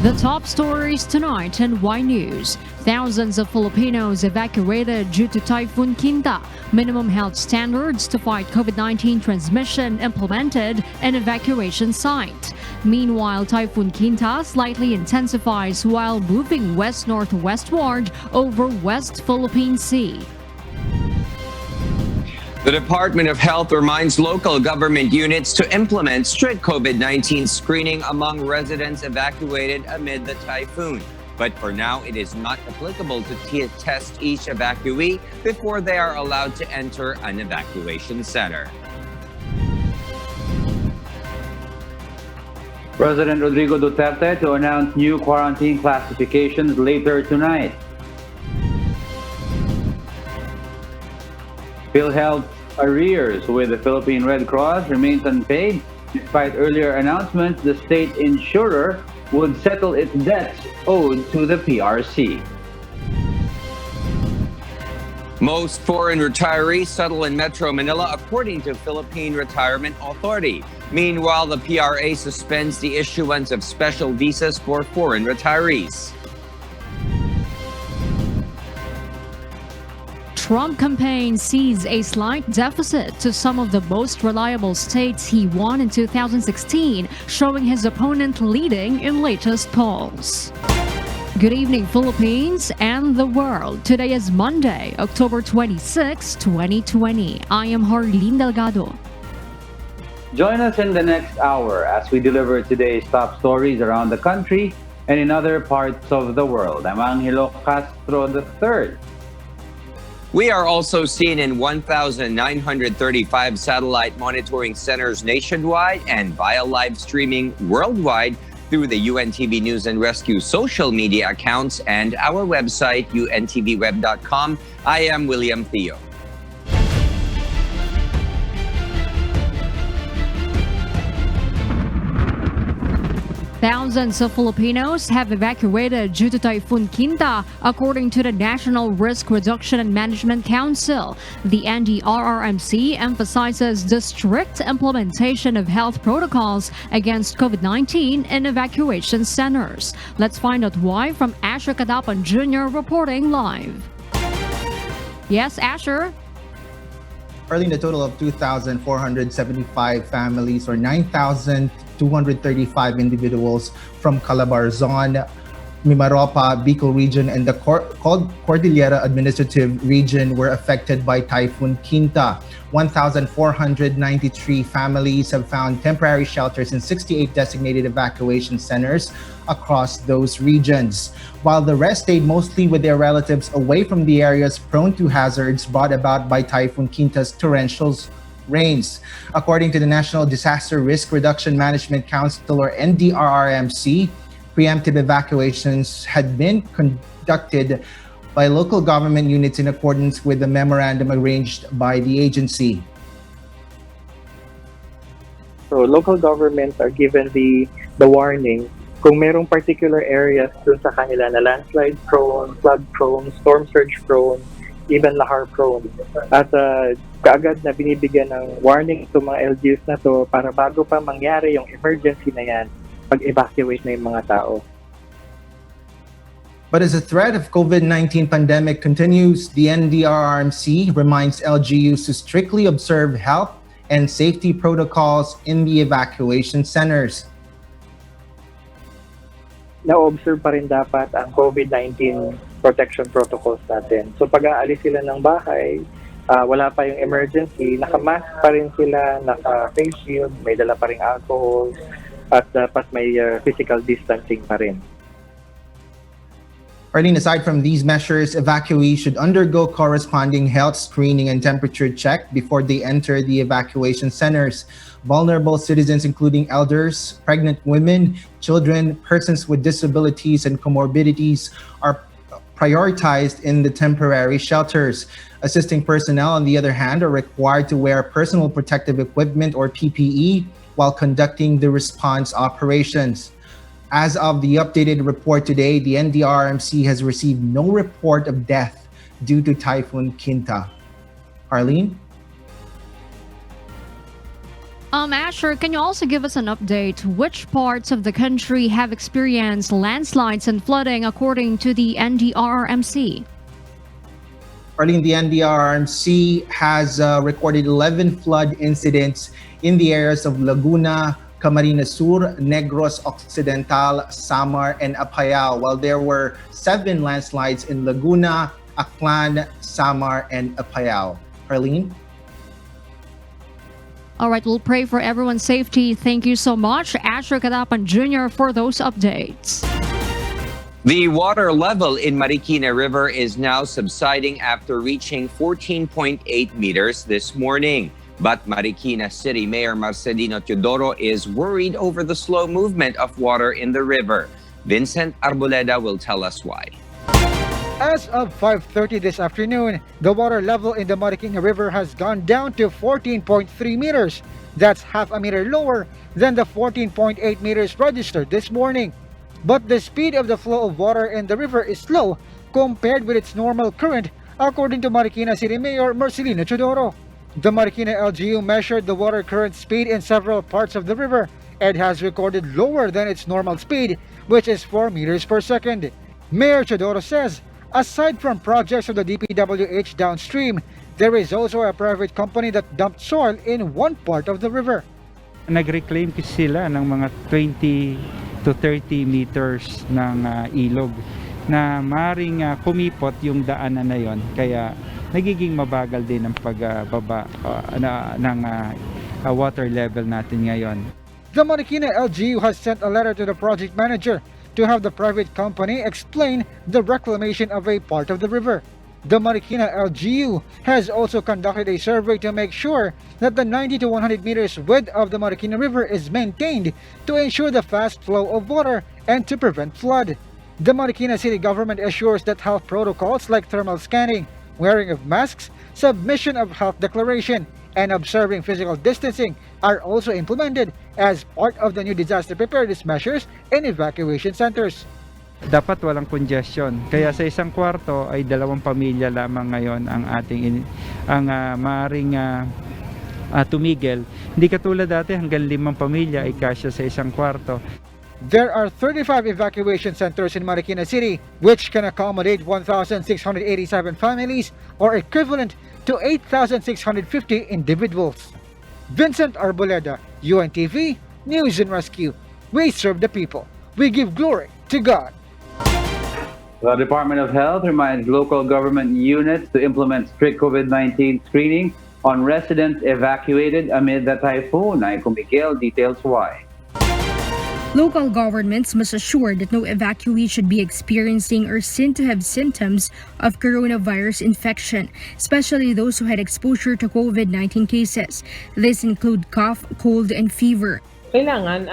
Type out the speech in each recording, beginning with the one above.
The top stories tonight in Y News. Thousands of Filipinos evacuated due to Typhoon Quinta. Minimum health standards to fight COVID-19 transmission implemented in evacuation site. Meanwhile, Typhoon Quinta slightly intensifies while moving west-northwestward over West Philippine Sea. The Department of Health reminds local government units to implement strict COVID-19 screening among residents evacuated amid the typhoon. But for now, it is not applicable to test each evacuee before they are allowed to enter an evacuation center. President Rodrigo Duterte to announce new quarantine classifications later tonight. PhilHealth arrears with the Philippine Red Cross remains unpaid. Despite earlier announcements, the state insurer would settle its debts owed to the PRC. Most foreign retirees settle in Metro Manila according to Philippine Retirement Authority. Meanwhile, the PRA suspends the issuance of special visas for foreign retirees. Trump campaign sees a slight deficit to some of the most reliable states he won in 2016, showing his opponent leading in latest polls. Good evening, Philippines and the world. Today is Monday, October 26, 2020. I am Harleen Delgado. Join us in the next hour as we deliver today's top stories around the country and in other parts of the world. I'm Angelo Castro III. We are also seen in 1,935 satellite monitoring centers nationwide and via live streaming worldwide through the UNTV News and Rescue social media accounts and our website, untvweb.com. I am William Theo. Thousands of Filipinos have evacuated due to Typhoon Quinta, according to the National Risk Reduction and Management Council. The NDRRMC emphasizes the strict implementation of health protocols against COVID-19 in evacuation centers. Let's find out why from Asher Cadapan Jr. reporting live. Yes, Asher? Early in a total of 2,475 families or 9,235 individuals from Calabarzon, Mimaropa, Bicol region, and the Cordillera Administrative Region were affected by Typhoon Quinta. 1,493 families have found temporary shelters in 68 designated evacuation centers across those regions, while the rest stayed mostly with their relatives away from the areas prone to hazards brought about by Typhoon Quinta's torrential rains. According to the National Disaster Risk Reduction Management Council, or NDRRMC, preemptive evacuations had been conducted by local government units in accordance with the memorandum arranged by the agency. So local governments are given the warning kung merong particular areas dun sa kanila na landslide prone, flood prone, storm surge prone, even lahar prone. At kaagad na binibigyan ng warning itong mga LGUs na to para bago pa mangyari yung emergency na yan, pag-evacuate na yung mga tao. But as the threat of COVID-19 pandemic continues, the NDRRMC reminds LGUs to strictly observe health and safety protocols in the evacuation centers. Na-observe pa rin dapat ang COVID-19 protection protocols natin. So pag aalis sila ng bahay, wala pa yung emergency, naka-mask pa rin sila, naka-face shield, may dala pa rin alcohol, at dapat may physical distancing pa rin. Arlene, aside from these measures, evacuees should undergo corresponding health screening and temperature check before they enter the evacuation centers. Vulnerable citizens, including elders, pregnant women, children, persons with disabilities and comorbidities, are prioritized in the temporary shelters. Assisting personnel, on the other hand, are required to wear personal protective equipment or PPE while conducting the response operations. As of the updated report today, the NDRRMC has received no report of death due to Typhoon Quinta. Arlene? Asher, can you also give us an update? Which parts of the country have experienced landslides and flooding according to the NDRRMC? Arlene, the NDRRMC has recorded 11 flood incidents in the areas of Laguna, Camarines Sur, Negros Occidental, Samar, and Apayao, while there were 7 landslides in Laguna, Aklan, Samar, and Apayao. Arlene? All right, we'll pray for everyone's safety. Thank you so much, Asher Kadapan Jr., for those updates. The water level in Marikina River is now subsiding after reaching 14.8 meters this morning. But Marikina City Mayor Marcelino Teodoro is worried over the slow movement of water in the river. Vincent Arboleda will tell us why. As of 5:30 this afternoon, the water level in the Marikina River has gone down to 14.3 meters. That's half a meter lower than the 14.8 meters registered this morning. But the speed of the flow of water in the river is slow compared with its normal current, according to Marikina City Mayor Marcelino Teodoro. The Marikina LGU measured the water current speed in several parts of the river and has recorded lower than its normal speed, which is 4 meters per second. Mayor Teodoro says, aside from projects of the DPWH downstream, there is also a private company that dumped soil in one part of the river. Nag-reclaim sila ng mga 20 to 30 meters ng ilog na maring kumipot yung daanan na yon, kaya nagiging mabagal din ang pagbaba ng water level natin ngayon. The Marikina LGU has sent a letter to the project manager to have the private company explain the reclamation of a part of the river. The Marikina LGU has also conducted a survey to make sure that the 90 to 100 meters width of the Marikina River is maintained to ensure the fast flow of water and to prevent flood. The Marikina City government assures that health protocols like thermal scanning, wearing of masks, submission of health declaration, and observing physical distancing are also implemented as part of the new disaster preparedness measures in evacuation centers. Dapat walang congestion. Kaya sa isang kwarto ay 2 pamilya lamang ngayon ang maaring tumigil. Hindi katulad dati hanggang 5 pamilya ay kasya sa isang kwarto. There are 35 evacuation centers in Marikina City, which can accommodate 1,687 families or equivalent to 8,650 individuals. Vincent Arboleda, UNTV, News and Rescue. We serve the people. We give glory to God. The Department of Health reminds local government units to implement strict COVID-19 screening on residents evacuated amid the typhoon. Aiko Miguel details why. Local governments must assure that no evacuee should be experiencing or seen to have symptoms of coronavirus infection, especially those who had exposure to COVID-19 cases. These include cough, cold, and fever. Kailangan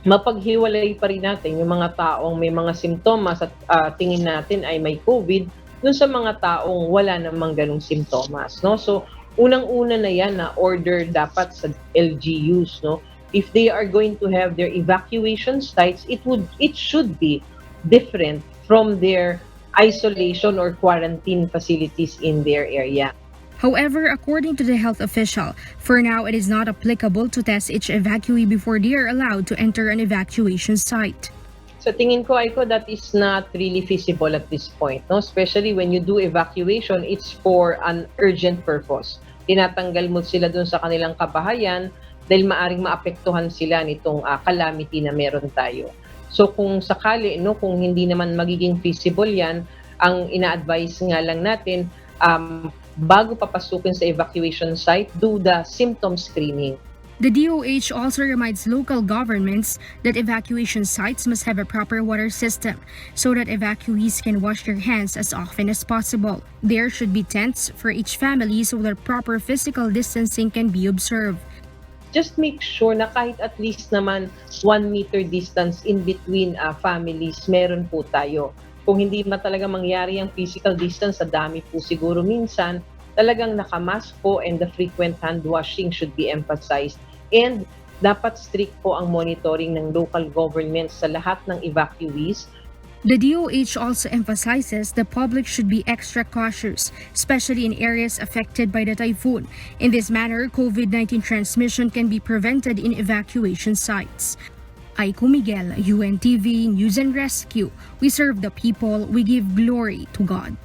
mapaghiwalay pa rin natin yung mga taong may mga simptomas at tingin natin ay may COVID dun sa mga taong wala namang ganong simptomas, no? So, unang-una na yan na order dapat sa LGUs, no? If they are going to have their evacuation sites, it should be different from their isolation or quarantine facilities in their area. However, according to the health official, for now it is not applicable to test each evacuee before they are allowed to enter an evacuation site. Sa tingin ko, Aiko, that is not really feasible at this point, no? Especially when you do evacuation, it's for an urgent purpose. Tinatanggal mo sila dun sa kanilang kabahayan dahil maaring maapektuhan sila nitong calamity na meron tayo. So kung sakali, no, kung hindi naman magiging feasible yan, ang ina-advise nga lang natin, bago papasukin sa evacuation site, do the symptom screening. The DOH also reminds local governments that evacuation sites must have a proper water system so that evacuees can wash their hands as often as possible. There should be tents for each family so that proper physical distancing can be observed. Just make sure na kahit at least naman 1 meter distance in between families, meron po tayo. Kung hindi talaga mangyari ang physical distance, sa dami po siguro minsan, talagang nakamask po and the frequent hand washing should be emphasized. And dapat strict po ang monitoring ng local governments sa lahat ng evacuees. The DOH also emphasizes the public should be extra cautious, especially in areas affected by the typhoon. In this manner, COVID-19 transmission can be prevented in evacuation sites. Aiko Miguel, UNTV News and Rescue. We serve the people, we give glory to God.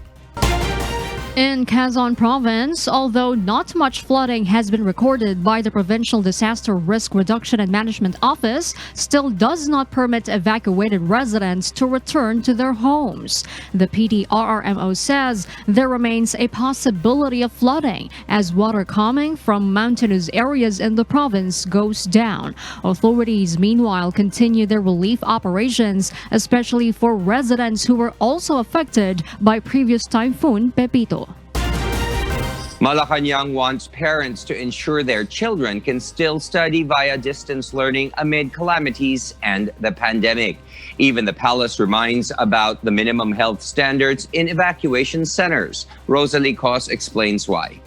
In Quezon Province, although not much flooding has been recorded by the Provincial Disaster Risk Reduction and Management Office, still does not permit evacuated residents to return to their homes. The PDRRMO says there remains a possibility of flooding as water coming from mountainous areas in the province goes down. Authorities, meanwhile, continue their relief operations, especially for residents who were also affected by previous Typhoon Pepito. Malacañang wants parents to ensure their children can still study via distance learning amid calamities and the pandemic. Even the palace reminds about the minimum health standards in evacuation centers. Rosalie Cos explains why.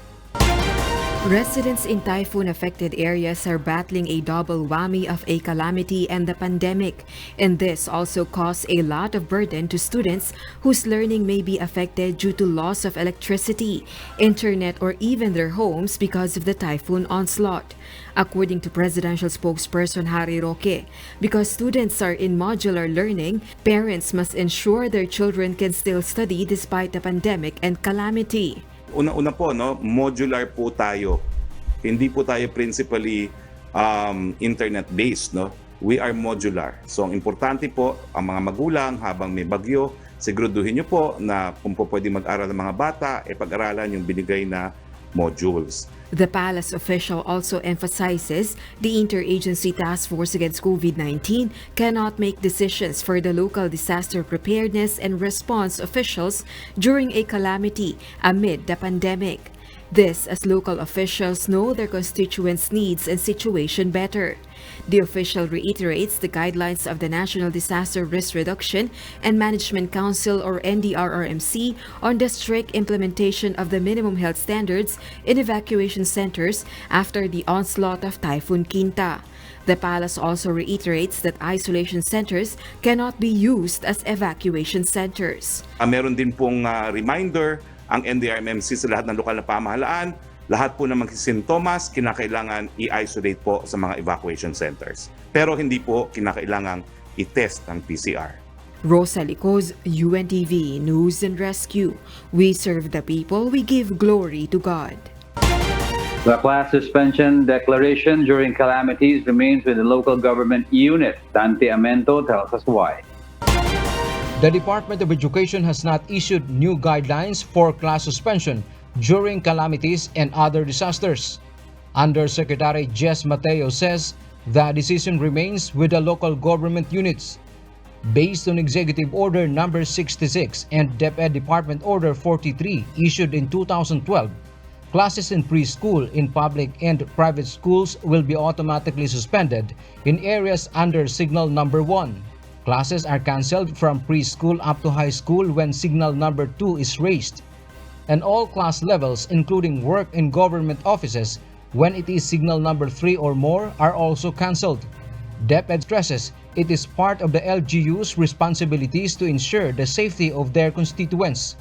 Residents in typhoon-affected areas are battling a double whammy of a calamity and the pandemic, and this also caused a lot of burden to students whose learning may be affected due to loss of electricity, internet, or even their homes because of the typhoon onslaught. According to presidential spokesperson Harry Roque, because students are in modular learning, parents must ensure their children can still study despite the pandemic and calamity. Una po, no, modular po tayo. Hindi po tayo principally internet-based, no? We are modular. So, ang importante po, ang mga magulang habang may bagyo, siguraduhin nyo po na kung po pwede mag-aral ng mga bata, pag-aralan yung binigay na modules. The palace official also emphasizes the Interagency Task Force Against COVID-19 cannot make decisions for the local disaster preparedness and response officials during a calamity amid the pandemic. This as local officials know their constituents' needs and situation better. The official reiterates the guidelines of the National Disaster Risk Reduction and Management Council or NDRRMC on the strict implementation of the minimum health standards in evacuation centers after the onslaught of Typhoon Quinta. The palace also reiterates that isolation centers cannot be used as evacuation centers. Meron din pong reminder ang NDRRMC sa lahat ng lokal na pamahalaan. Lahat po ng mga sintomas, kinakailangan i-isolate po sa mga evacuation centers. Pero hindi po kinakailangan i-test ng PCR. Rosalie Cos, UNTV News and Rescue. We serve the people, we give glory to God. The class suspension declaration during calamities remains with the local government unit. Dante Amento tells us why. The Department of Education has not issued new guidelines for class suspension during calamities and other disasters. Undersecretary Jess Mateo says the decision remains with the local government units. Based on Executive Order No. 66 and DepEd Department Order 43 issued in 2012, classes in preschool in public and private schools will be automatically suspended in areas under Signal No. 1. Classes are cancelled from preschool up to high school when Signal No. 2 is raised. And all class levels, including work in government offices, when it is Signal No. 3 or more, are also cancelled. DepEd stresses it is part of the LGU's responsibilities to ensure the safety of their constituents.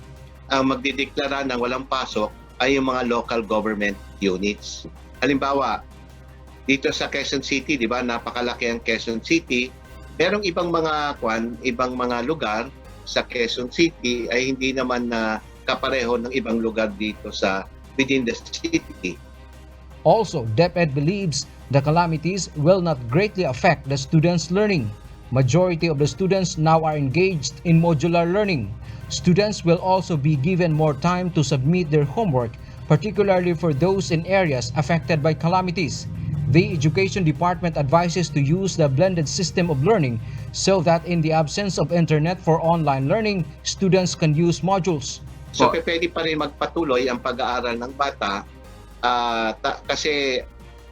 Ang magdideklara ng walang pasok ay yung mga local government units. Halimbawa, dito sa Quezon City, di ba, napakalaki ang Quezon City. Merong ibang mga lugar sa Quezon City ay hindi naman na kapareho ng ibang lugar dito sa within the city. Also, DepEd believes the calamities will not greatly affect the students' learning. Majority of the students now are engaged in modular learning. Students will also be given more time to submit their homework, particularly for those in areas affected by calamities. The Education Department advises to use the blended system of learning so that in the absence of internet for online learning, students can use modules. So, pwede pa rin magpatuloy ang pag-aaral ng bata kasi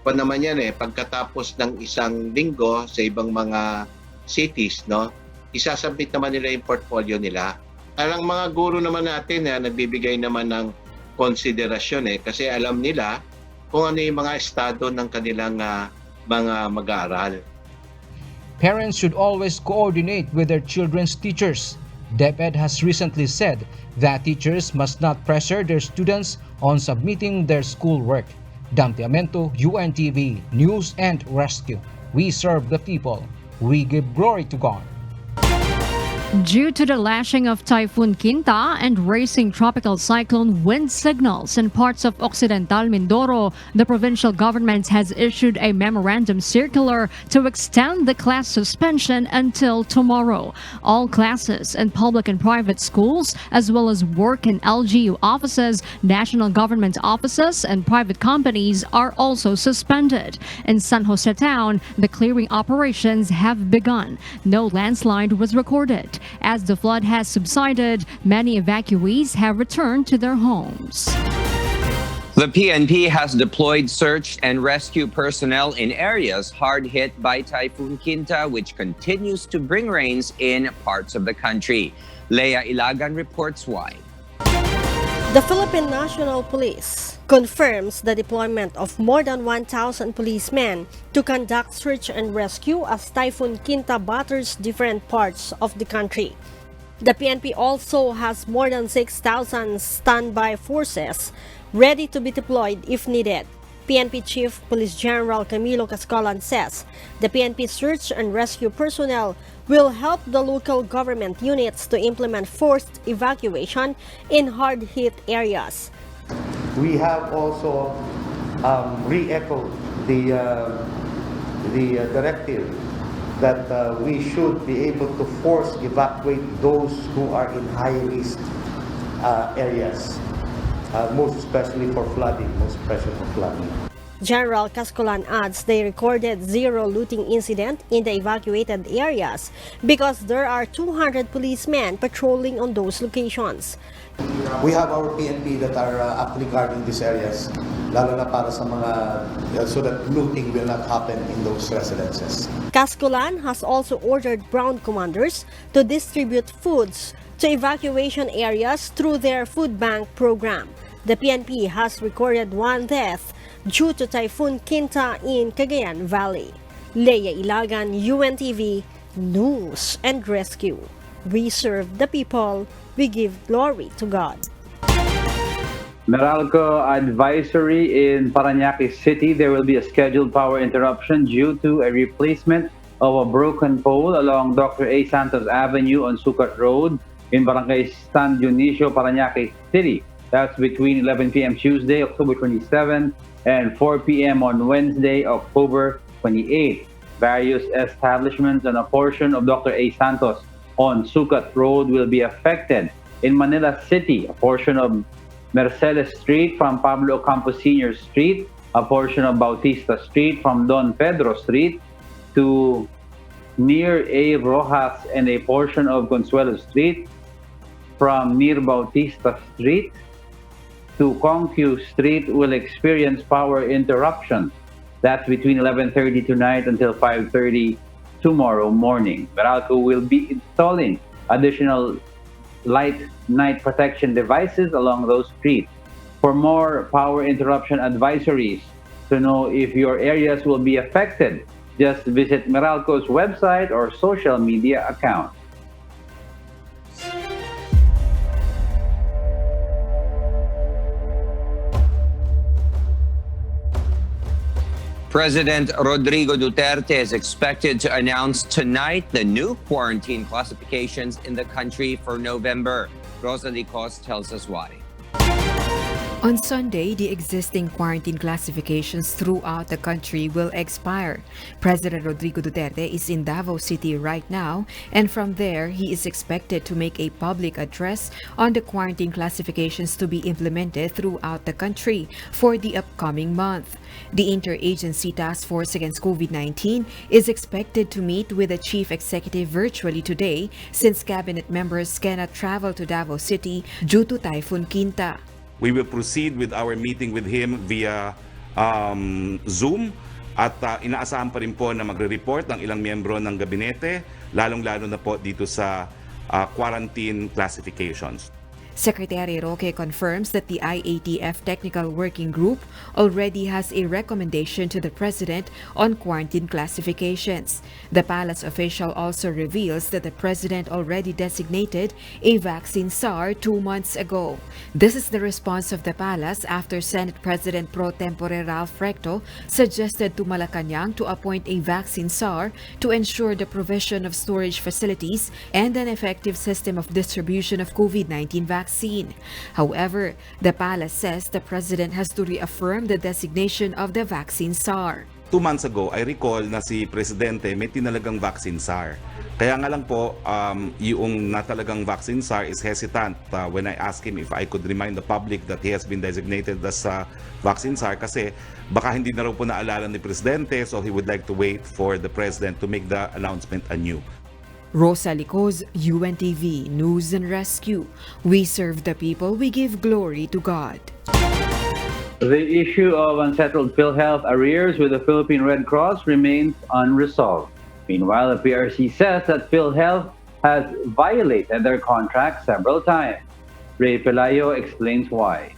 naman yan pagkatapos ng isang linggo sa ibang mga cities, no, isasubmit naman nila yung portfolio nila. Ang mga guro naman natin nagbibigay naman ng konsiderasyon kasi alam nila kung ano yung mga estado ng kanilang mga mag-aaral. Parents should always coordinate with their children's teachers. DepEd has recently said that teachers must not pressure their students on submitting their schoolwork. Dante Amento, UNTV, News and Rescue. We serve the people. We give glory to God. Due to the lashing of Typhoon Quinta and racing tropical cyclone wind signals in parts of Occidental Mindoro, the provincial government has issued a memorandum circular to extend the class suspension until tomorrow. All classes in public and private schools, as well as work in LGU offices, national government offices, and private companies are also suspended. In San Jose town, the clearing operations have begun. No landslide was recorded. As the flood has subsided, many evacuees have returned to their homes. The PNP has deployed search and rescue personnel in areas hard hit by Typhoon Quinta, which continues to bring rains in parts of the country. Leia Ilagan reports why. The Philippine National Police confirms the deployment of more than 1,000 policemen to conduct search and rescue as Typhoon Quinta batters different parts of the country. The PNP also has more than 6,000 standby forces ready to be deployed if needed. PNP Chief Police General Camilo Cascolan says the PNP search and rescue personnel will help the local government units to implement forced evacuation in hard-hit areas. We have also re-echoed the directive that we should be able to force evacuate those who are in high-risk areas, most especially for flooding, General Cascolan adds they recorded zero looting incident in the evacuated areas because there are 200 policemen patrolling on those locations. We have our PNP that are actually guarding these areas, lalo na para sa mga, so that looting will not happen in those residences. Cascolan has also ordered ground commanders to distribute foods to evacuation areas through their food bank program. The PNP has recorded one death due to Typhoon Quinta in Cagayan Valley. Leia Ilagan, UNTV, News and Rescue. We serve the people. We give glory to God. Meralco advisory in Parañaque City. There will be a scheduled power interruption due to a replacement of a broken pole along Dr. A. Santos Avenue on Sucat Road in Barangay San Dionisio, Parañaque City. That's between 11 p.m. Tuesday, October 27, and 4 p.m. on Wednesday, October 28. Various establishments and a portion of Dr. A. Santos on Sucat Road will be affected. In Manila City, a portion of Mercedes Street from Pablo Campos Sr. Street, a portion of Bautista Street from Don Pedro Street to near A. Rojas, and a portion of Consuelo Street from near Bautista Street to Conque Street will experience power interruption. That's between 11:30 tonight until 5:30 tomorrow morning. Meralco will be installing additional light night protection devices along those streets. For more power interruption advisories, to know if your areas will be affected, just visit Meralco's website or social media account. President Rodrigo Duterte is expected to announce tonight the new quarantine classifications in the country for November. Rosalie Cos tells us why. On Sunday, the existing quarantine classifications throughout the country will expire. President Rodrigo Duterte is in Davao City right now, and from there, he is expected to make a public address on the quarantine classifications to be implemented throughout the country for the upcoming month. The Interagency Task Force Against COVID-19 is expected to meet with the Chief Executive virtually today since cabinet members cannot travel to Davao City due to Typhoon Quinta. We will proceed with our meeting with him via Zoom at inaasahan pa rin po na magre-report ang ilang miyembro ng gabinete, lalong-lalo na po dito sa quarantine classifications. Secretary Roque confirms that the IATF Technical Working Group already has a recommendation to the President on quarantine classifications. The palace official also reveals that the President already designated a vaccine SAR 2 months ago. This is the response of the palace after Senate President pro tempore Ralph Recto suggested to Malacañang to appoint a vaccine SAR to ensure the provision of storage facilities and an effective system of distribution of COVID-19 vaccine. However, the palace says the President has to reaffirm the designation of the vaccine SAR. 2 months ago, I recall na si Presidente may tinalagang vaccine SAR. Kaya nga lang po, yung natalagang vaccine SAR is hesitant when I asked him if I could remind the public that he has been designated as vaccine SAR kasi baka hindi na raw po naalala ni Presidente, so he would like to wait for the President to make the announcement anew. Rosa Licos, UNTV News and Rescue. We serve the people, we give glory to God. The issue of unsettled PhilHealth arrears with the Philippine Red Cross remains unresolved. Meanwhile, the PRC says that PhilHealth has violated their contract several times. Ray Pelayo explains why.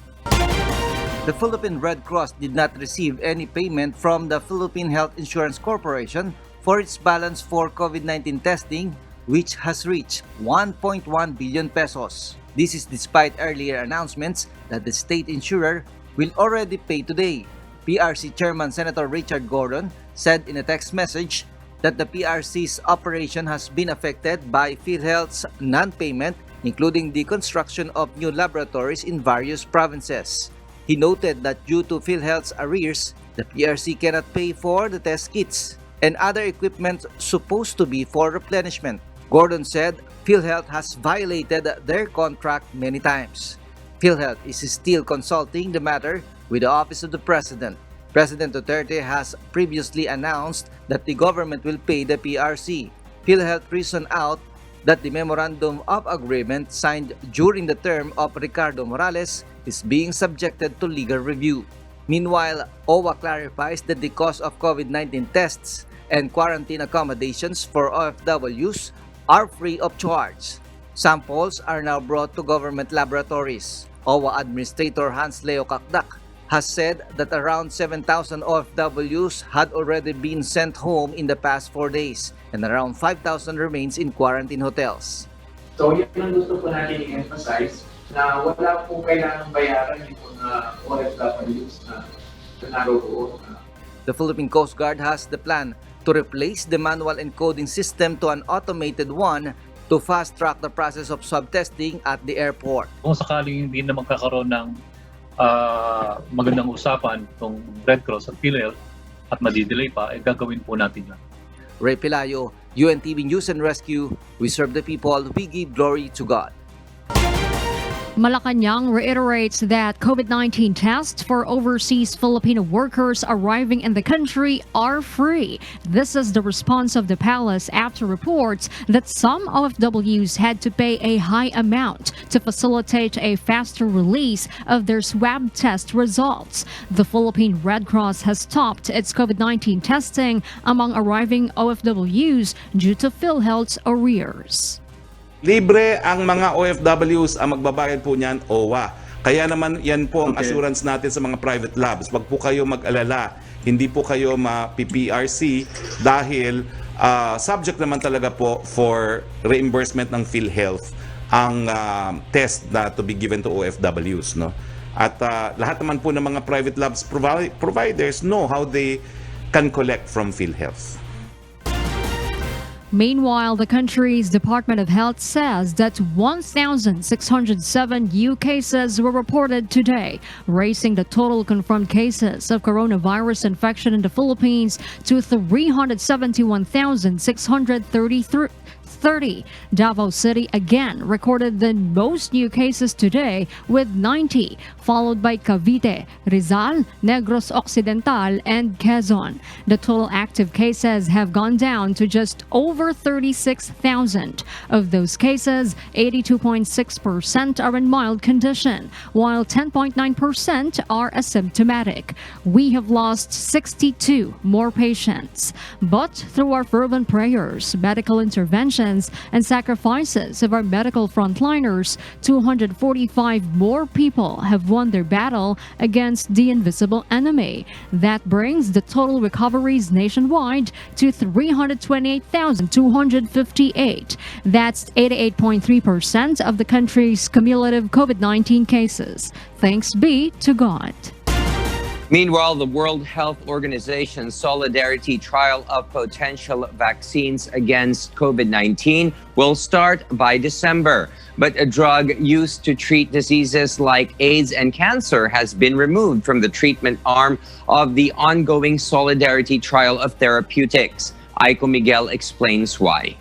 The Philippine Red Cross did not receive any payment from the Philippine Health Insurance Corporation for its balance for COVID-19 testing, which has reached 1.1 billion pesos. This is despite earlier announcements that the state insurer will already pay today. PRC Chairman Senator Richard Gordon said in a text message that the PRC's operation has been affected by PhilHealth's non-payment, including the construction of new laboratories in various provinces. He noted that due to PhilHealth's arrears, the PRC cannot pay for the test kits and other equipment supposed to be for replenishment. Gordon said PhilHealth has violated their contract many times. PhilHealth is still consulting the matter with the Office of the President. President Duterte has previously announced that the government will pay the PRC. PhilHealth reasoned out that the Memorandum of Agreement signed during the term of Ricardo Morales is being subjected to legal review. Meanwhile, OWA clarifies that the cost of COVID-19 tests and quarantine accommodations for OFWs are free of charge. Samples are now brought to government laboratories. OWA Administrator Hans Leo Kakdak has said that around 7,000 OFWs had already been sent home in the past 4 days and around 5,000 remains in quarantine hotels. So yun ang gusto po natin i-emphasize na wala po kailangang bayaran yung mga OFWs na naroon. The Philippine Coast Guard has the plan to replace the manual encoding system to an automated one to fast-track the process of swab testing at the airport. Kung sakaling hindi na magkakaroon ng magandang usapan itong Red Cross at PhilHealth at madidelay pa, gagawin po natin yan. Ray Pelayo, UNTV News and Rescue. We serve the people, we give glory to God. Malacañang reiterates that COVID-19 tests for overseas Filipino workers arriving in the country are free. This is the response of the palace after reports that some OFWs had to pay a high amount to facilitate a faster release of their swab test results. The Philippine Red Cross has stopped its COVID-19 testing among arriving OFWs due to PhilHealth's arrears. Libre ang mga OFWs, ang magbabayad po niyan, OWA. Kaya naman yan po ang assurance natin sa mga private labs. Wag po kayo mag-alala, hindi po kayo ma-PPRC dahil subject naman talaga po for reimbursement ng PhilHealth ang test na to be given to OFWs. No? At lahat naman po ng mga private labs providers know how they can collect from PhilHealth. Meanwhile, the country's Department of Health says that 1,607 new cases were reported today, raising the total confirmed cases of coronavirus infection in the Philippines to 371,630. Davao City again recorded the most new cases today with 90, followed by Cavite, Rizal, Negros Occidental, and Quezon. The total active cases have gone down to just over 36,000. Of those cases, 82.6% are in mild condition, while 10.9% are asymptomatic. We have lost 62 more patients. But through our fervent prayers, medical intervention, dedications and sacrifices of our medical frontliners, 245 more people have won their battle against the invisible enemy. That brings the total recoveries nationwide to 328,258. That's 88.3% of the country's cumulative COVID-19 cases. Thanks be to God. Meanwhile, the World Health Organization's solidarity trial of potential vaccines against COVID-19 will start by December. But a drug used to treat diseases like AIDS and cancer has been removed from the treatment arm of the ongoing solidarity trial of therapeutics. Aiko Miguel explains why.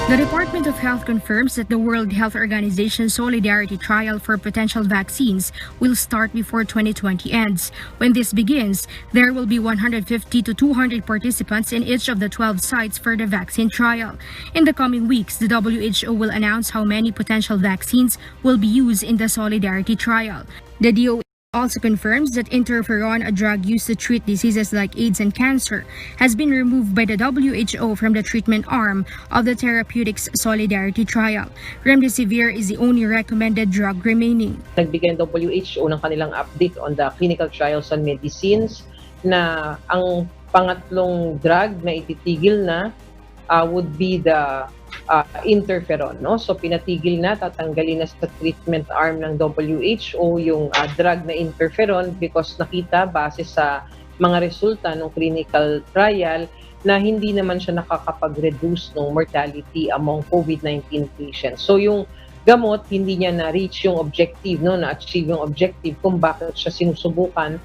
The Department of Health confirms that the World Health Organization Solidarity Trial for potential vaccines will start before 2020 ends. When this begins, there will be 150 to 200 participants in each of the 12 sites for the vaccine trial. In the coming weeks, the WHO will announce how many potential vaccines will be used in the Solidarity Trial. The DOH also confirms that interferon, a drug used to treat diseases like AIDS and cancer, has been removed by the WHO from the treatment arm of the Therapeutics Solidarity Trial. Remdesivir is the only recommended drug remaining. Nagbigay ang WHO ng kanilang update on the clinical trials on medicines na ang pangatlong drug na ititigil na would be the interferon, no? So pinatigil na, tatanggalin na sa treatment arm ng WHO yung drug na interferon because nakita base sa mga resulta ng clinical trial na hindi naman siya nakakapag-reduce ng mortality among COVID-19 patients. So yung gamot, hindi niya na-reach yung objective, no? Na-achieve yung objective kung bakit siya sinusubukan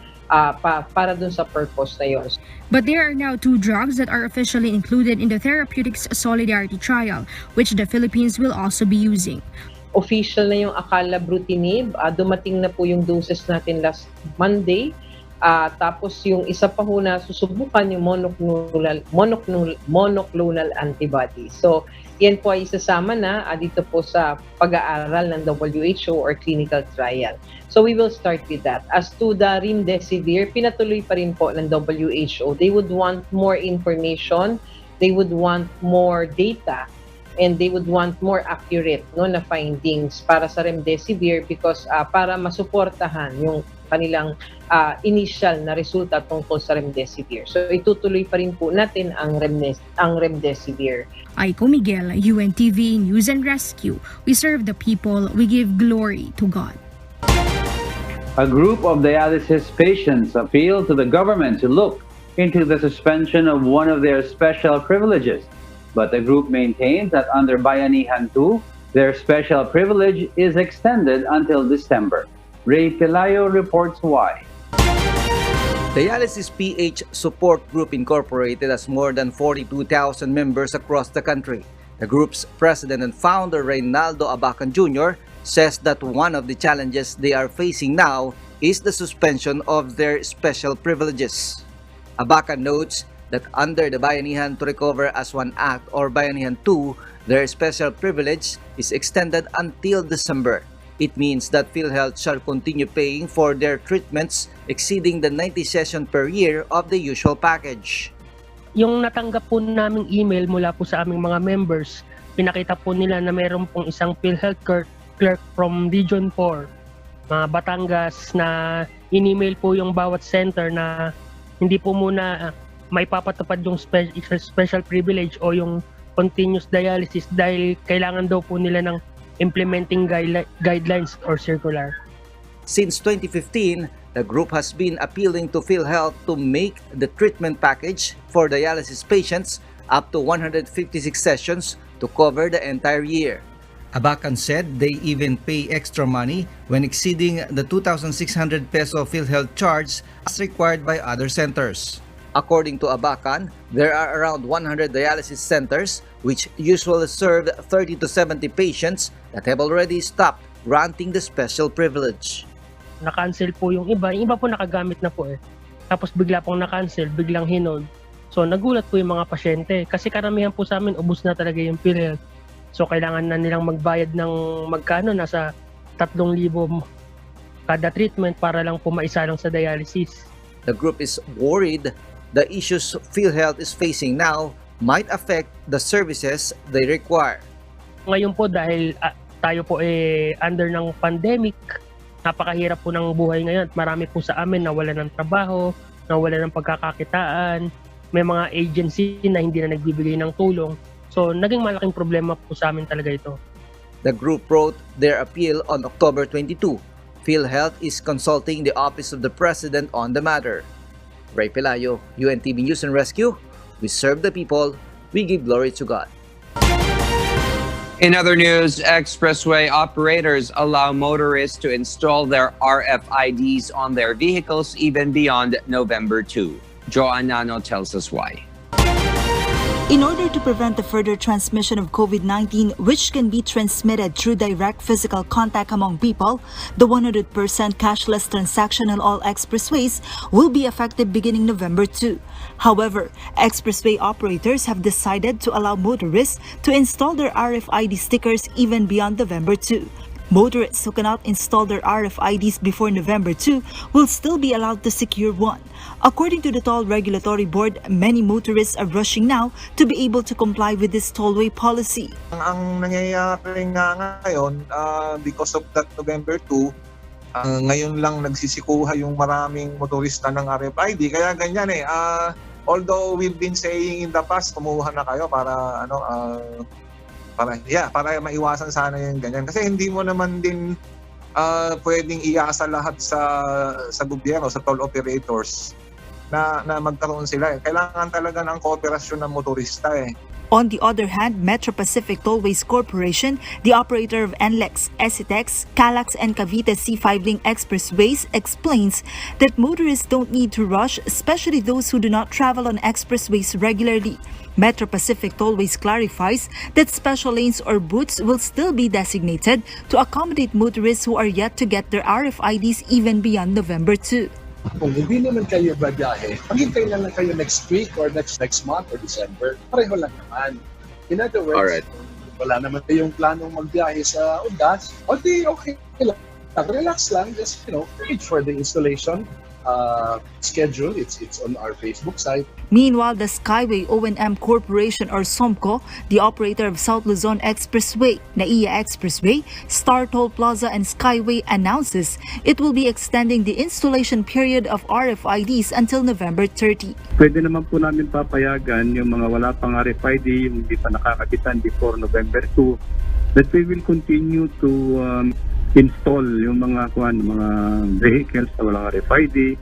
para dun sa purpose na yun. But there are now 2 drugs that are officially included in the Therapeutics Solidarity Trial, which the Philippines will also be using. Official na yung acalabrutinib, dumating na po yung doses natin last Monday. Tapos yung isa pa ho na susubukan yung monoclonal antibody. So yan po ay isasama na dito po sa pag-aaral ng WHO or clinical trial. So we will start with that. As to the remdesivir, pinatuloy pa rin po ng WHO. They would want more information, they would want more data, and they would want more accurate na findings para sa remdesivir because para masuportahan yung kanilang initial na resulta tungkol sa remdesivir. So itutuloy pa rin po natin ang remdesivir. Aiko Miguel, UNTV News and Rescue. We serve the people, we give glory to God. A group of dialysis patients appealed to the government to look into the suspension of one of their special privileges. But the group maintains that under Bayanihan 2, their special privilege is extended until December. Ray Pelayo reports why. Dialysis PH Support Group Incorporated has more than 42,000 members across the country. The group's president and founder, Reynaldo Abacan Jr., says that one of the challenges they are facing now is the suspension of their special privileges. Abacan notes that under the Bayanihan to Recover as One Act or Bayanihan 2, their special privilege is extended until December. It means that PhilHealth shall continue paying for their treatments exceeding the 90 sessions per year of the usual package. Yung natanggap po naming email mula po sa aming mga members, pinakita po nila na mayroon pong isang PhilHealth clerk from Region 4, Batangas, na in-email po yung bawat center na hindi po muna may papatupad yung special privilege o yung continuous dialysis dahil kailangan daw po nila ng implementing guidelines or circular. Since 2015, the group has been appealing to PhilHealth to make the treatment package for dialysis patients up to 156 sessions to cover the entire year. Abacan said they even pay extra money when exceeding the 2,600 peso PhilHealth charge as required by other centers. According to Abacan, there are around 100 dialysis centers which usually serve 30 to 70 patients that have already stopped granting the special privilege. Na-cancel po yung iba po nakagamit na po Tapos bigla pong na-cancel, biglang hinold. So nagulat po yung mga pasyente kasi karamihan po sa amin ubos na talaga yung PhilHealth. So kailangan na nilang magbayad ng magkano, nasa 3,000 kada treatment para lang po maisalang sa dialysis. The group is worried the issues PhilHealth is facing now might affect the services they require. Ngayon po dahil tayo po under ng pandemic, napakahirap po ng buhay ngayon at marami po sa amin nawalan ng trabaho, nawalan ng pagkakakitaan, may mga agency na hindi na nagbibigay ng tulong. So naging malaking problema po sa amin talaga ito. The group wrote their appeal on October 22. PhilHealth is consulting the Office of the President on the matter. Ray Pelayo, UNTV News and Rescue. We serve the people, we give glory to God. In other news, Expressway operators allow motorists to install their RFIDs on their vehicles even beyond November 2. Joanne Nano tells us why. In order to prevent the further transmission of COVID-19, which can be transmitted through direct physical contact among people, the 100% cashless transaction on all expressways will be effective beginning November 2. However, expressway operators have decided to allow motorists to install their RFID stickers even beyond November 2. Motorists who cannot install their RFIDs before November 2 will still be allowed to secure one. According to the Toll Regulatory Board, many motorists are rushing now to be able to comply with this tollway policy. Ang nangyayari nga ngayon, because of that November 2, ngayon lang nagsisikuha yung maraming motorista ng RFID. Kaya ganyan although we've been saying in the past, kumuha na kayo para para maiwasan sana yung ganyan. Kasi hindi mo naman din pwedeng iasa lahat sa gobyerno, sa toll operators na magkaroon sila. Kailangan talaga ng kooperasyon ng motorista On the other hand, Metro Pacific Tollways Corporation, the operator of NLEX, Esitex, Calax, and Cavite C5 Link Expressways, explains that motorists don't need to rush, especially those who do not travel on expressways regularly. Metro Pacific Tollways clarifies that special lanes or booths will still be designated to accommodate motorists who are yet to get their RFIDs even beyond November 2. Kung hindi naman kayo babiyahe, maghintay na lang kayo next week or next month or December. Pareho lang naman. In other words, wala naman kayong planong magbiyahe sa Udas, okay lang. Relax lang, just wait for the installation schedule. It's on our Facebook site. Meanwhile, the Skyway O&M Corporation or SOMCO, the operator of South Luzon Expressway, NAIA Expressway, Star Toll Plaza and Skyway announces it will be extending the installation period of RFIDs until November 30. Pwede naman po namin papayagan yung mga wala pang RFID, yung hindi pa nakakapitan before November 2, that we will continue to install yung mga vehicles na walang RFID.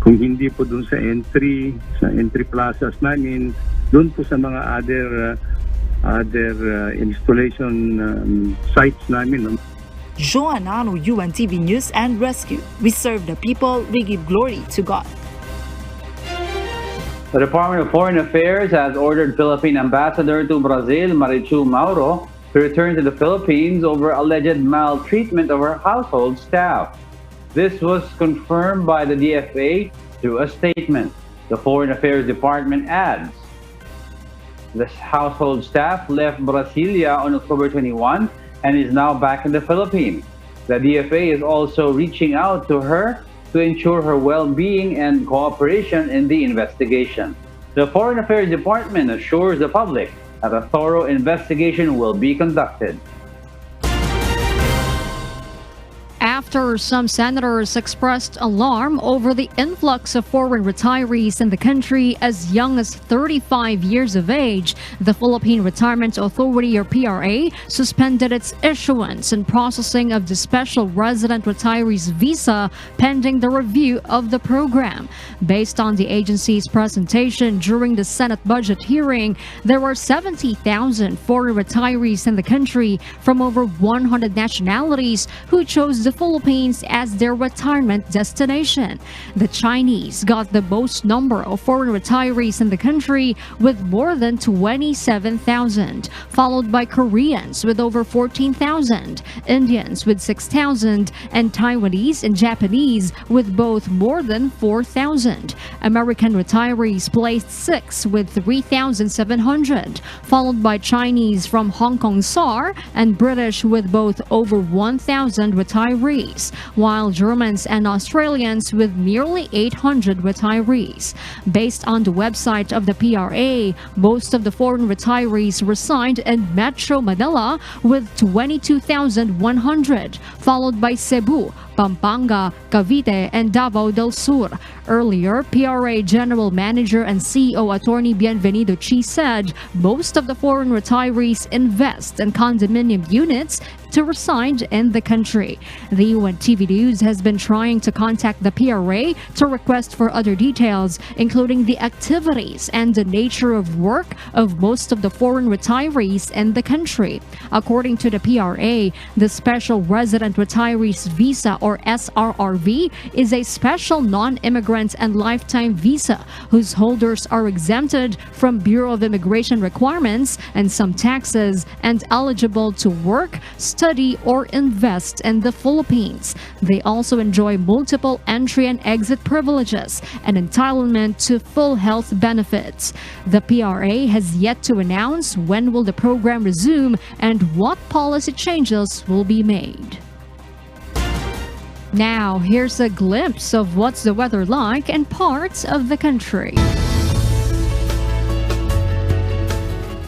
Kung hindi po dun sa entry plazas namin, dun po sa mga other installation sites namin. Joanano, UNTV News and Rescue. We serve the people, we give glory to God. The Department of Foreign Affairs has ordered Philippine Ambassador to Brazil, Marichu Mauro, to return to the Philippines over alleged maltreatment of her household staff. This was confirmed by the DFA through a statement. The Foreign Affairs Department adds, the household staff left Brasilia on October 21 and is now back in the Philippines. The DFA is also reaching out to her to ensure her well-being and cooperation in the investigation. The Foreign Affairs Department assures the public that a thorough investigation will be conducted. After some senators expressed alarm over the influx of foreign retirees in the country as young as 35 years of age, the Philippine Retirement Authority or PRA suspended its issuance and processing of the Special Resident Retirees Visa pending the review of the program. Based on the agency's presentation during the Senate budget hearing, there were 70,000 foreign retirees in the country from over 100 nationalities who chose the Philippines as their retirement destination. The Chinese got the most number of foreign retirees in the country with more than 27,000, followed by Koreans with over 14,000, Indians with 6,000, and Taiwanese and Japanese with both more than 4,000. American retirees placed 6th with 3,700, followed by Chinese from Hong Kong SAR and British with both over 1,000 retirees. retirees, while Germans and Australians with nearly 800 retirees. Based on the website of the PRA, most of the foreign retirees reside in Metro Manila with 22,100, followed by Cebu, Pampanga, Cavite, and Davao del Sur. Earlier, PRA General Manager and CEO Attorney Bienvenido Chi said most of the foreign retirees invest in condominium units to reside in the country. The UNTV News has been trying to contact the PRA to request for other details, including the activities and the nature of work of most of the foreign retirees in the country. According to the PRA, the Special Resident Retirees Visa, or SRRV, is a special non-immigrant and lifetime visa whose holders are exempted from Bureau of Immigration requirements and some taxes and eligible to work, study, or invest in the Philippines. They also enjoy multiple entry and exit privileges and entitlement to full health benefits. The PRA has yet to announce when will the program resume and what policy changes will be made. Now, here's a glimpse of what's the weather like in parts of the country.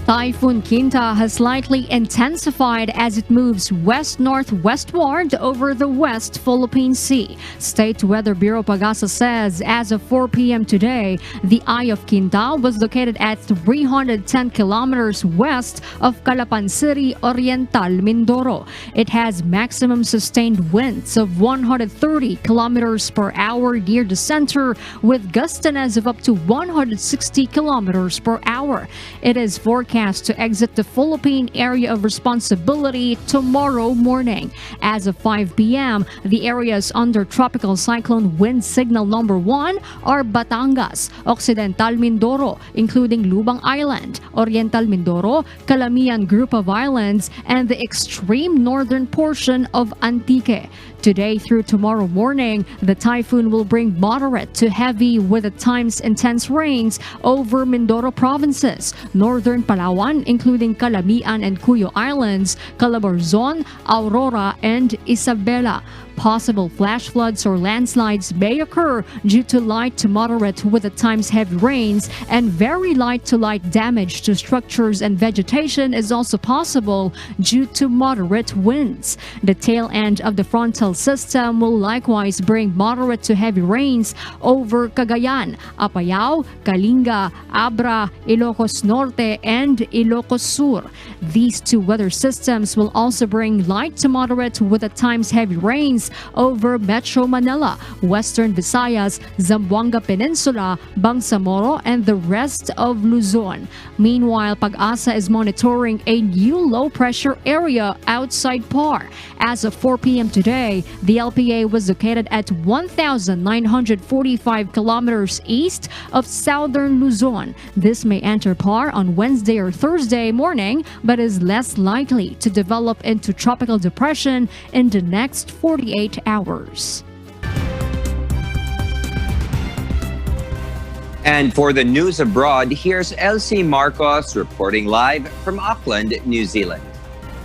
Typhoon Quinta has slightly intensified as it moves west-northwestward over the West Philippine Sea. State Weather Bureau Pagasa says as of 4 p.m. today, the Eye of Quinta was located at 310 kilometers west of Calapan City, Oriental Mindoro. It has maximum sustained winds of 130 kilometers per hour near the center, with gustiness of up to 160 kilometers per hour. It is forecast to exit the Philippine area of responsibility tomorrow morning. As of 5 p.m., the areas under tropical cyclone wind signal number 1 are Batangas, Occidental Mindoro, including Lubang Island, Oriental Mindoro, Calamian Group of Islands, and the extreme northern portion of Antique. Today through tomorrow morning, the typhoon will bring moderate to heavy with at times intense rains over Mindoro provinces, northern Palawan including Calamian and Cuyo Islands, Calabarzon, Aurora, and Isabela. Possible flash floods or landslides may occur due to light to moderate with at times heavy rains, and very light to light damage to structures and vegetation is also possible due to moderate winds. The tail end of the frontal system will likewise bring moderate to heavy rains over Cagayan, Apayao, Kalinga, Abra, Ilocos Norte, and Ilocos Sur. These two weather systems will also bring light to moderate with at times heavy rains over Metro Manila, Western Visayas, Zamboanga Peninsula, Bangsamoro, and the rest of Luzon. Meanwhile, Pag-asa is monitoring a new low-pressure area outside PAR. As of 4 p.m. today, the LPA was located at 1,945 kilometers east of southern Luzon. This may enter PAR on Wednesday or Thursday morning, but is less likely to develop into tropical depression in the next 48 hours. And for the news abroad, here's Elsie Marcos reporting live from Auckland, New Zealand.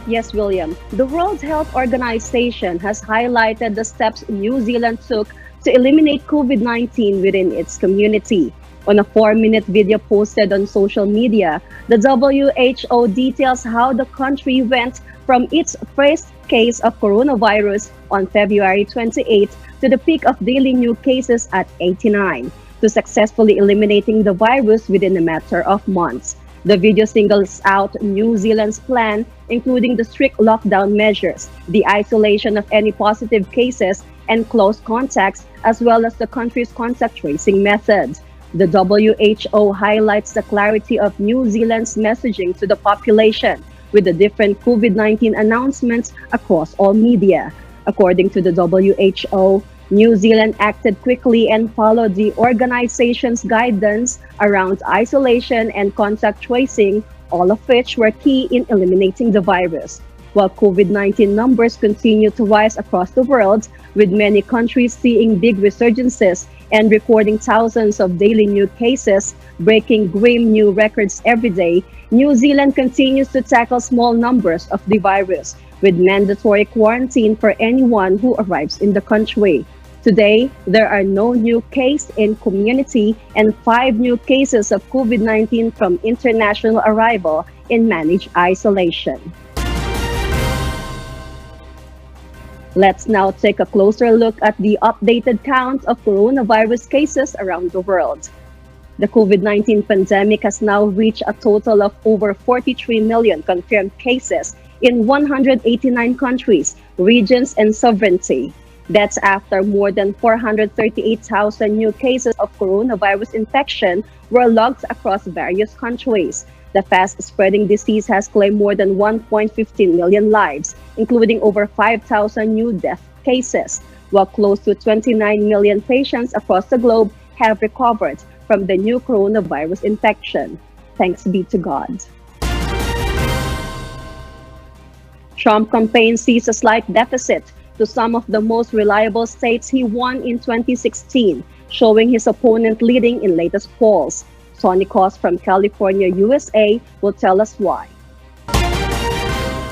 Yes, William. The World Health Organization has highlighted the steps New Zealand took to eliminate COVID-19 within its community. On a 4-minute video posted on social media, the WHO details how the country went from its first case of coronavirus on February 28 to the peak of daily new cases at 89, to successfully eliminating the virus within a matter of months. The video singles out New Zealand's plan, including the strict lockdown measures, the isolation of any positive cases and close contacts, as well as the country's contact tracing methods. The WHO highlights the clarity of New Zealand's messaging to the population, with the different COVID-19 announcements across all media. According to the WHO, New Zealand acted quickly and followed the organization's guidance around isolation and contact tracing, all of which were key in eliminating the virus. While COVID-19 numbers continue to rise across the world, with many countries seeing big resurgences and recording thousands of daily new cases, breaking grim new records every day, New Zealand continues to tackle small numbers of the virus, with mandatory quarantine for anyone who arrives in the country. Today, there are no new cases in community and 5 new cases of COVID-19 from international arrival in managed isolation. Let's now take a closer look at the updated count of coronavirus cases around the world. The COVID-19 pandemic has now reached a total of over 43 million confirmed cases in 189 countries, regions, and sovereignty. That's after more than 438,000 new cases of coronavirus infection were logged across various countries. The fast-spreading disease has claimed more than 1.15 million lives, including over 5,000 new death cases, while close to 29 million patients across the globe have recovered from the new coronavirus infection. Thanks be to God. Trump campaign sees a slight deficit to some of the most reliable states he won in 2016, showing his opponent leading in latest polls. Sonny Cos from California, USA will tell us why.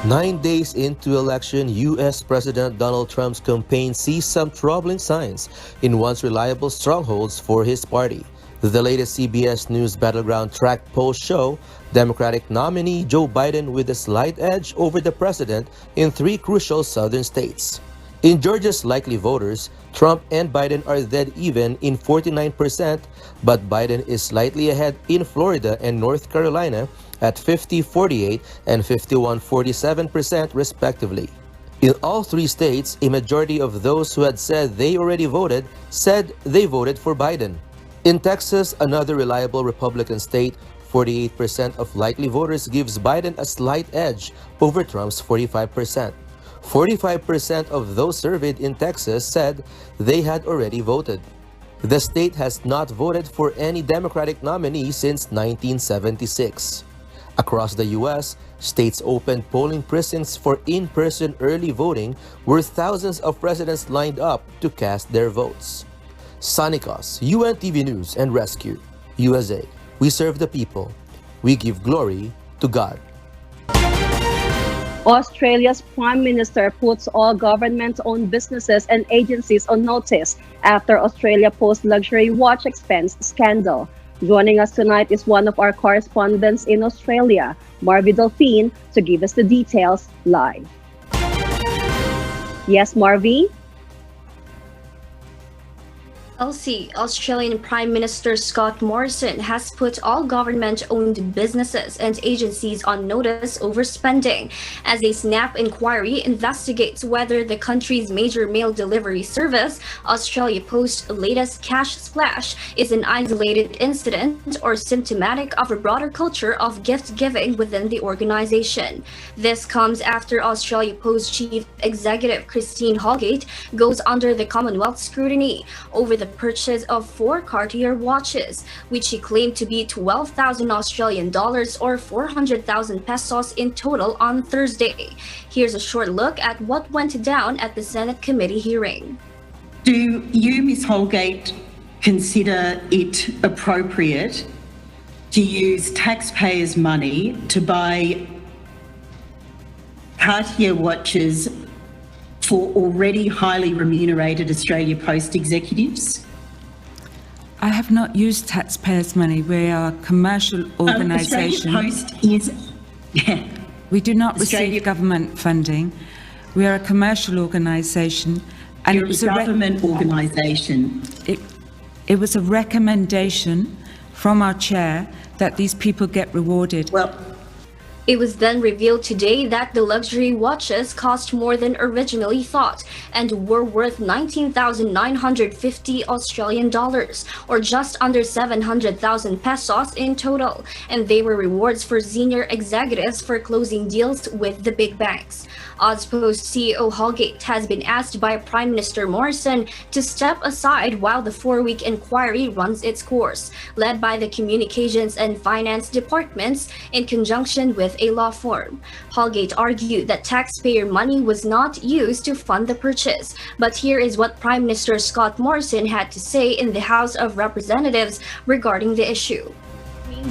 9 days into election, U.S. President Donald Trump's campaign sees some troubling signs in once reliable strongholds for his party. The latest CBS News Battleground Track polls show Democratic nominee Joe Biden with a slight edge over the president in 3 crucial southern states. In Georgia's likely voters, Trump and Biden are dead even in 49%, but Biden is slightly ahead in Florida and North Carolina at 50-48 and 51-47% respectively. In all 3 states, a majority of those who had said they already voted said they voted for Biden. In Texas, another reliable Republican state, 48% of likely voters gives Biden a slight edge over Trump's 45%. 45% of those surveyed in Texas said they had already voted. The state has not voted for any Democratic nominee since 1976. Across the U.S., states opened polling precincts for in-person early voting where thousands of residents lined up to cast their votes. Sonny Cos, UNTV News and Rescue, USA. We serve the people. We give glory to God. Australia's Prime Minister puts all government-owned businesses and agencies on notice after Australia post-luxury watch expense scandal. Joining us tonight is one of our correspondents in Australia, Marvy Delphine, to give us the details live. Yes, Marvy? Elsie, Australian Prime Minister Scott Morrison has put all government-owned businesses and agencies on notice over spending as a snap inquiry investigates whether the country's major mail delivery service, Australia Post's latest cash splash, is an isolated incident or symptomatic of a broader culture of gift-giving within the organisation. This comes after Australia Post Chief Executive Christine Holgate goes under the Commonwealth scrutiny over the purchase of 4 Cartier watches, which she claimed to be 12,000 Australian dollars or 400,000 pesos in total on Thursday. Here's a short look at what went down at the Senate committee hearing. Do you, Ms. Holgate, consider it appropriate to use taxpayers' money to buy Cartier watches for already highly remunerated Australia Post executives? I have not used taxpayers' money. We are a commercial organisation. Australia Post is... We do not Australia... receive government funding. We are a commercial organisation. And You're it was a government organisation. It was a recommendation from our chair that these people get rewarded. Well, it was then revealed today that the luxury watches cost more than originally thought and were worth 19,950 Australian dollars, or just under 700,000 pesos in total, and they were rewards for senior executives for closing deals with the big banks. AusPost CEO Holgate has been asked by Prime Minister Morrison to step aside while the 4-week inquiry runs its course, led by the Communications and Finance departments in conjunction with a law firm. Holgate argued that taxpayer money was not used to fund the purchase, but here is what Prime Minister Scott Morrison had to say in the House of Representatives regarding the issue.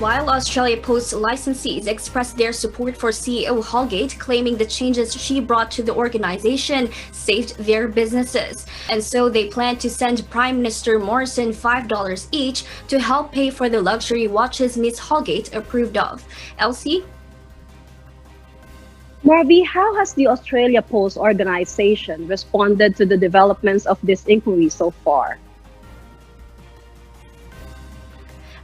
While Australia Post licensees expressed their support for CEO Holgate, claiming the changes she brought to the organization saved their businesses. And so they plan to send Prime Minister Morrison $5 each to help pay for the luxury watches Ms. Holgate approved of. Elsie? Marvi, how has the Australia Post organization responded to the developments of this inquiry so far?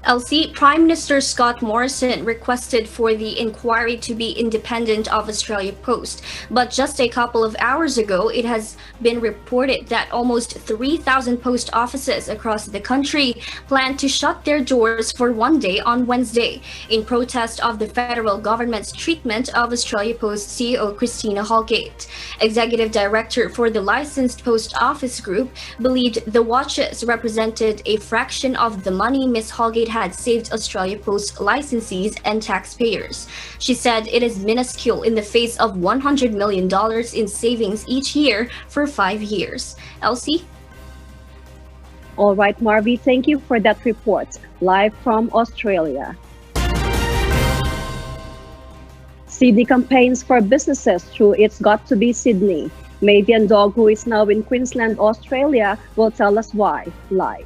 Elsie, Prime Minister Scott Morrison requested for the inquiry to be independent of Australia Post. But just a couple of hours ago, it has been reported that almost 3,000 post offices across the country plan to shut their doors for one day on Wednesday, in protest of the federal government's treatment of Australia Post CEO Christina Holgate. Executive Director for the licensed post office group believed the watches represented a fraction of the money Ms. Holgate had saved Australia Post licensees and taxpayers. She said it is minuscule in the face of $100 million in savings each year for 5 years. Elsie? All right, Marvi, thank you for that report. Live from Australia. Sydney campaigns for businesses through It's Got to Be Sydney. Mavian Dog, who is now in Queensland, Australia, will tell us why live.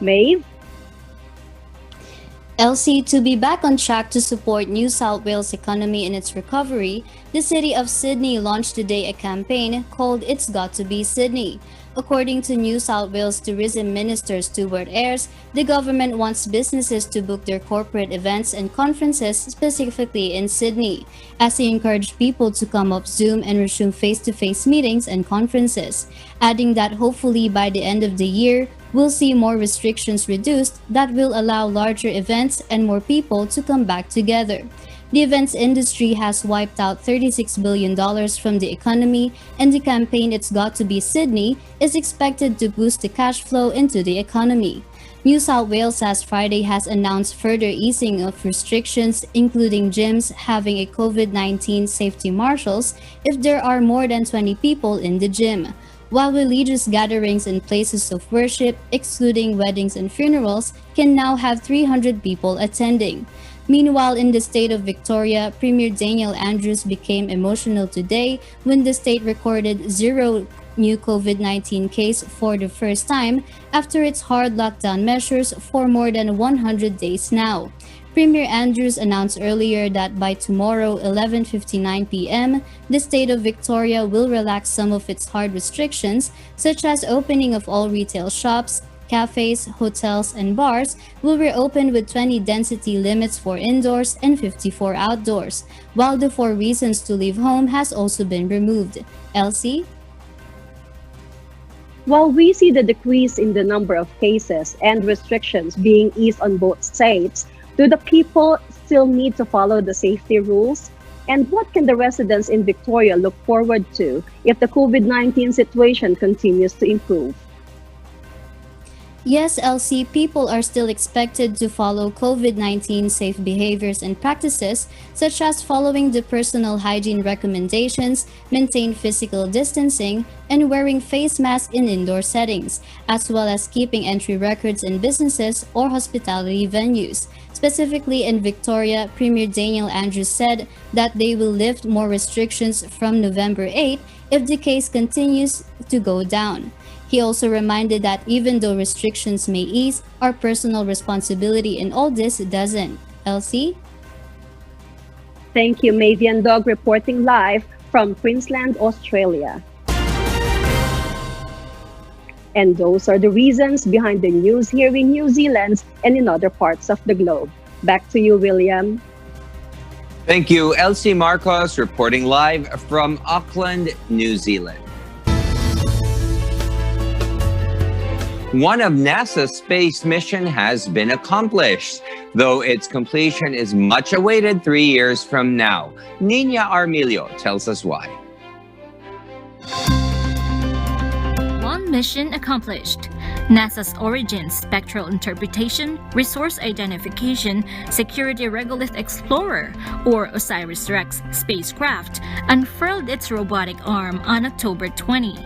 Maeve? Elsie, to be back on track to support New South Wales' economy in its recovery, the City of Sydney launched today a campaign called It's Got to Be Sydney. According to New South Wales Tourism Minister Stuart Ayres, the government wants businesses to book their corporate events and conferences specifically in Sydney, as he encouraged people to come off Zoom and resume face-to-face meetings and conferences, adding that hopefully by the end of the year, we'll see more restrictions reduced that will allow larger events and more people to come back together. The events industry has wiped out $36 billion from the economy, and the campaign It's Got to Be Sydney is expected to boost the cash flow into the economy. New South Wales last Friday has announced further easing of restrictions, including gyms having a COVID-19 safety marshals if there are more than 20 people in the gym, while religious gatherings and places of worship, excluding weddings and funerals, can now have 300 people attending. Meanwhile, in the state of Victoria, Premier Daniel Andrews became emotional today when the state recorded 0 new COVID-19 case for the first time after its hard lockdown measures for more than 100 days now. Premier Andrews announced earlier that by tomorrow, 11:59 p.m., the state of Victoria will relax some of its hard restrictions, such as opening of all retail shops, cafes, hotels, and bars will reopen with 20 density limits for indoors and 54 outdoors, while the 4 reasons to leave home has also been removed. Elsie? While we see the decrease in the number of cases and restrictions being eased on both states, do the people still need to follow the safety rules? And what can the residents in Victoria look forward to if the COVID-19 situation continues to improve? Yes, Elsie, people are still expected to follow COVID-19 safe behaviors and practices, such as following the personal hygiene recommendations, maintain physical distancing, and wearing face masks in indoor settings, as well as keeping entry records in businesses or hospitality venues. Specifically in Victoria, Premier Daniel Andrews said that they will lift more restrictions from November 8 if the case continues to go down. He also reminded that even though restrictions may ease, our personal responsibility in all this doesn't. Elsie? Thank you, Mavian Dog, reporting live from Queensland, Australia. And those are the reasons behind the news here in New Zealand and in other parts of the globe. Back to you, William. Thank you, Elsie Marcos, reporting live from Auckland, New Zealand. One of NASA's space mission has been accomplished, though its completion is much awaited 3 years from now. Nina Armilio tells us why. One mission accomplished. NASA's Origin Spectral Interpretation, Resource Identification, Security Regolith Explorer, or OSIRIS-REx spacecraft unfurled its robotic arm on October 20.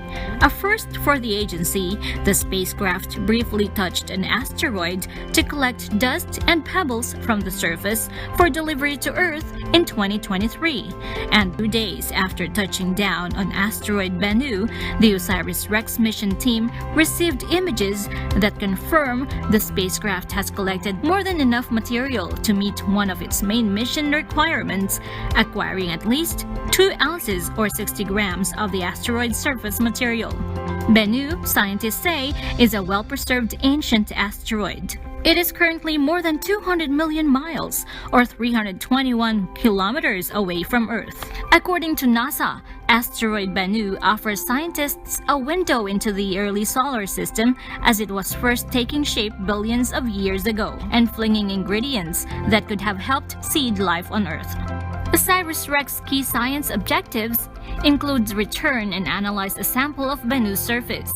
A first for the agency, the spacecraft briefly touched an asteroid to collect dust and pebbles from the surface for delivery to Earth in 2023. And 2 days after touching down on asteroid Bennu, the OSIRIS-REx mission team received images that confirm the spacecraft has collected more than enough material to meet one of its main mission requirements, acquiring at least 2 ounces or 60 grams of the asteroid's surface material. Bennu, scientists say, is a well-preserved ancient asteroid. It is currently more than 200 million miles, or 321 kilometers away from Earth. According to NASA, asteroid Bennu offers scientists a window into the early solar system as it was first taking shape billions of years ago and flinging ingredients that could have helped seed life on Earth. OSIRIS-REx key science objectives includes return and analyze a sample of Bennu's surface,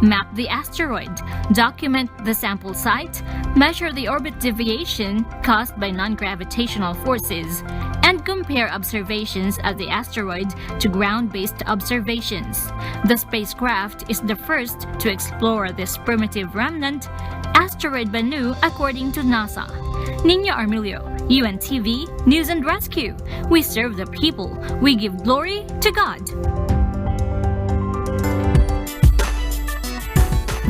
map the asteroid, document the sample site, measure the orbit deviation caused by non-gravitational forces, and compare observations of the asteroid to ground-based observations. The spacecraft is the first to explore this primitive remnant, asteroid Bennu, according to NASA. Nina Armilio, UNTV News and Rescue. We serve the people. We give glory to God.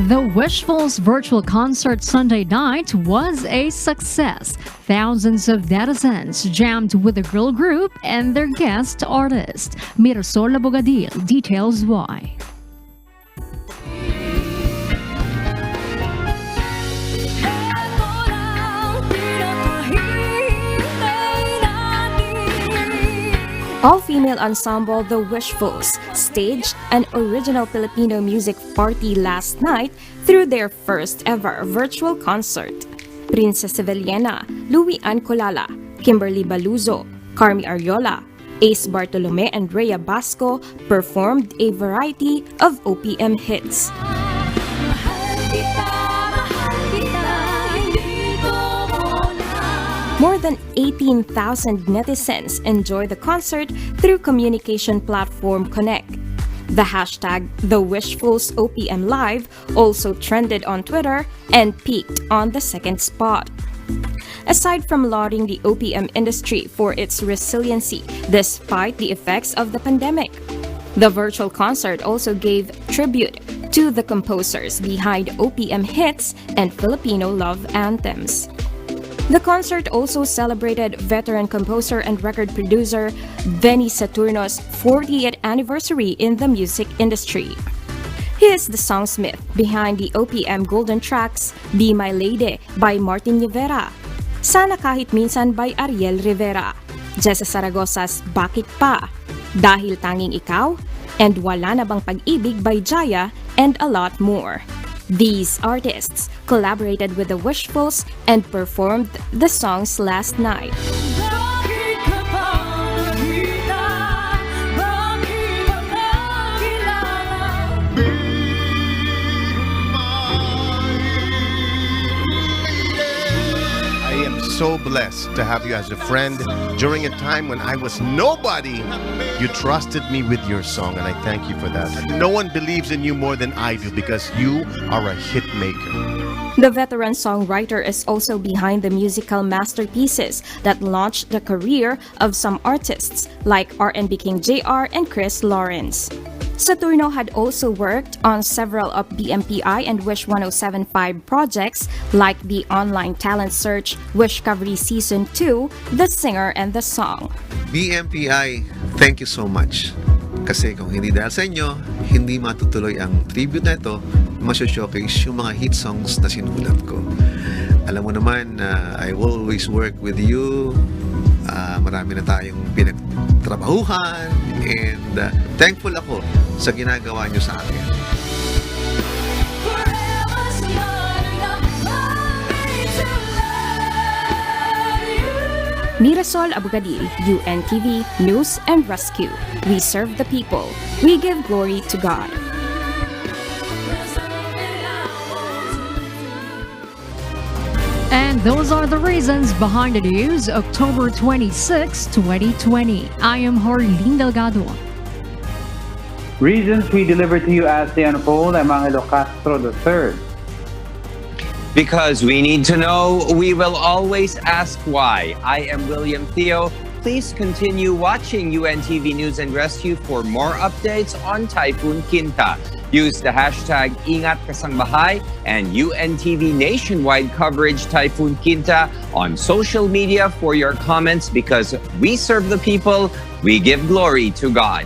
The Wishfuls virtual concert Sunday night was a success. Thousands of netizens jammed with the girl group and their guest artist. Mirasol Abogadil details why. All-female ensemble The Wishfuls staged an original Filipino music party last night through their first ever virtual concert. Princess Sevillena, Louie Ann Colala, Kimberly Baluzo, Carmi Ariola, Ace Bartolome and Rhea Basco performed a variety of OPM hits. More than 18,000 netizens enjoyed the concert through communication platform Connect. The hashtag #TheWishfulsOPM Live also trended on Twitter and peaked on the second spot. Aside from lauding the OPM industry for its resiliency despite the effects of the pandemic, the virtual concert also gave tribute to the composers behind OPM hits and Filipino love anthems. The concert also celebrated veteran composer and record producer Benny Saturno's 40th anniversary in the music industry. He is the songsmith behind the OPM golden tracks Be My Lady by Martin Rivera, Sana Kahit Minsan by Ariel Rivera, Jessa Saragosa's Bakit Pa, Dahil Tanging Ikaw, and Wala Na Bang Pag-ibig by Jaya, and a lot more. These artists collaborated with the Wishfuls and performed the songs last night. So blessed to have you as a friend during a time when I was nobody. You trusted me with your song, and I thank you for that. No one believes in you more than I do because you are a hit maker. The veteran songwriter is also behind the musical masterpieces that launched the career of some artists like R&B King JR and Chris Lawrence. Saturno had also worked on several of BMPI and Wish 1075 projects like the online talent search Wish Covery Season 2, The Singer and the Song. BMPI, thank you so much. Kasi kung hindi dahil sa inyo, hindi matutuloy ang tribute na ito, masyo-showcase yung mga hit songs na sinulat ko. Alam mo naman, I always work with you. Marami na tayong pinagtrabahuhan and thankful ako sa ginagawa nyo sa akin. Mirasol Abogadil, UNTV News and Rescue. We serve the people. We give glory to God. And those are the reasons behind the news, October 26, 2020. I am Harleen Delgado. Reasons we deliver to you as they unfold. I'm Angelo Castro III. Because we need to know, we will always ask why. I am William Theo. Please continue watching UNTV News and Rescue for more updates on Typhoon Quinta. Use the hashtag Ingat Kasangbahay and UNTV nationwide coverage Typhoon Quinta on social media for your comments, because we serve the people, we give glory to God.